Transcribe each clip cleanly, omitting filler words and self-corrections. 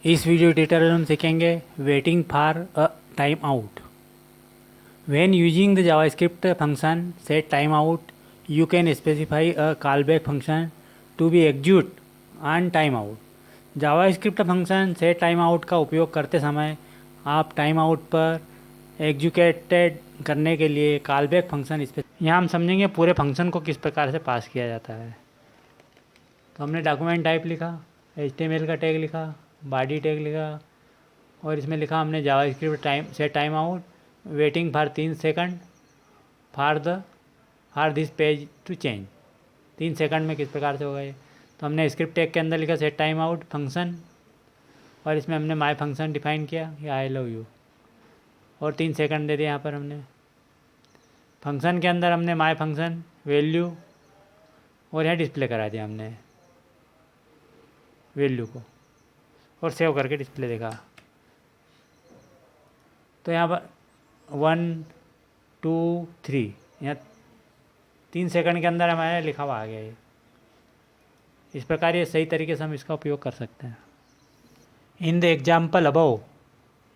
इस video tutorial में हम सीखेंगे waiting for a time out. When using the JavaScript function set time out you can specify a callback function to be execute on time out. JavaScript function set time out का उपयोग करते समय आप time out पर executed करने के लिए callback function यहाँ हम समझेंगे पूरे फंक्शन को किस प्रकार से पास किया जाता है। तो हमने डॉक्यूमेंट टाइप लिखा, HTML का टैग लिखा, बॉडी टैग लिखा और इसमें लिखा हमने JavaScript set time out waiting for 3 second for this page to change. 3 second में किस प्रकार से होगा ये। तो हमने स्क्रिप्ट टैग के अंदर लिखा सेट टाइम आउट फंक्शन और इसमें हमने माई फंक्शन डिफाइन किया या आई लव यू और 3 सेकंड दे दिया यहाँ पर हमने। फंक्शन के अंदर हमने माई फंक्शन वैल्यू और यहाँ डिस्प्ले करा दिया हमने वैल्यू को और सेव करके डिस्प्ले देखा। तो यहाँ पर 1 2 3 यहाँ 3 सेकंड के अंदर हमारे लिखा हुआ आ गया ये। इस प्रकार ये सही तरीके से हम इसका उपयोग कर सकते हैं। In the example above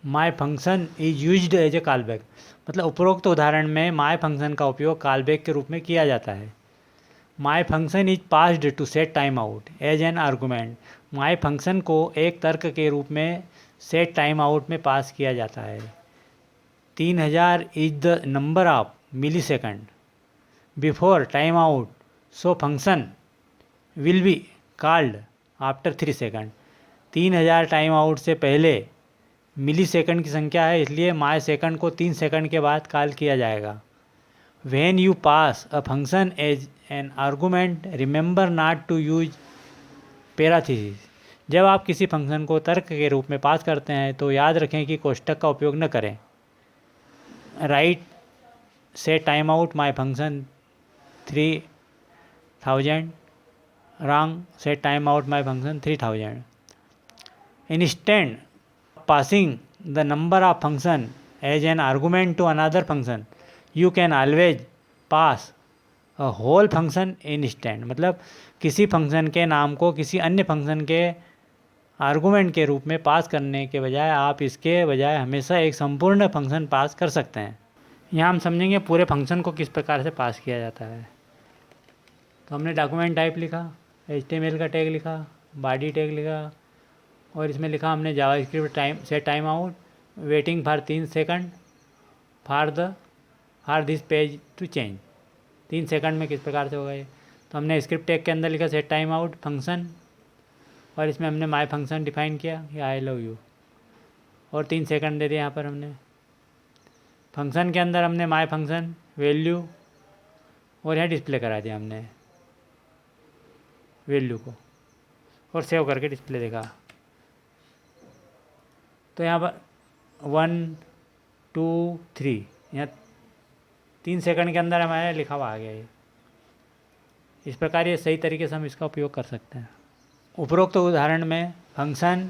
my function is used as a callback, मतलब उपरोक्त उदाहरण में माई फंक्शन का उपयोग कॉलबैक के रूप में किया जाता है। My function is passed to set time out as an argument. My function को एक तर्क के रूप में सेट टाइम आउट में पास किया जाता है। 3000 is the number of millisecond before time out, so function will be called after 3 second. 3000 time out से पहले मिली सेकंड की संख्या है, इसलिए माई सेकंड को 3 सेकंड के बाद कॉल किया जाएगा। When you pass a function as an argument, remember not to use parentheses। जब आप किसी फंक्शन को तर्क के रूप में पास करते हैं तो याद रखें कि कोष्ठक का उपयोग न करें। Right set time out my function 3000, wrong set time out my function 3000। Instead passing the number of function as an argument to another function, you can always pass a whole function instead। मतलब किसी function के नाम को किसी अन्य function के argument के रूप में पास करने के बजाय आप इसके बजाय हमेशा एक संपूर्ण फंक्शन पास कर सकते हैं। यहाँ हम समझेंगे पूरे फंक्शन को किस प्रकार से पास किया जाता है। तो हमने डॉक्यूमेंट टाइप लिखा, HTML का टैग लिखा, बॉडी टैग लिखा और इसमें लिखा हमने JavaScript set time out waiting for 3 second for this page to change. 3 second में किस प्रकार से होगा ये। तो हमने स्क्रिप्ट टैग के अंदर लिखा सेट टाइम आउट फंक्शन और इसमें हमने माई फंक्शन डिफाइन किया या आई लव यू और 3 सेकंड दे दिया यहाँ पर हमने। फंक्शन के अंदर हमने माई फंक्शन वैल्यू और यहाँ डिस्प्ले करा दिया हमने वैल्यू को और सेव करके डिस्प्ले देखा। तो यहाँ पर 1 2 3 यहाँ 3 सेकंड के अंदर हमारे लिखा हुआ आ गया ये। इस प्रकार ये सही तरीके से हम इसका उपयोग कर सकते हैं। उपरोक्त उदाहरण में function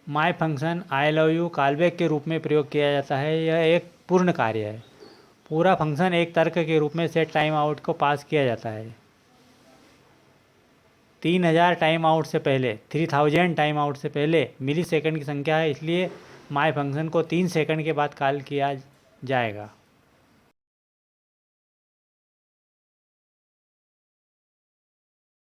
my function I love you callback के रूप में प्रयोग किया जाता है। यह एक पूर्ण कार्य है। पूरा फंक्शन एक तर्क के रूप में सेट टाइम आउट को पास किया जाता है। 3000 टाइम आउट से पहले 3000 टाइम आउट से पहले मिली सेकंड की संख्या है, इसलिए माई फंक्शन को 3 सेकंड के बाद कॉल किया जाएगा।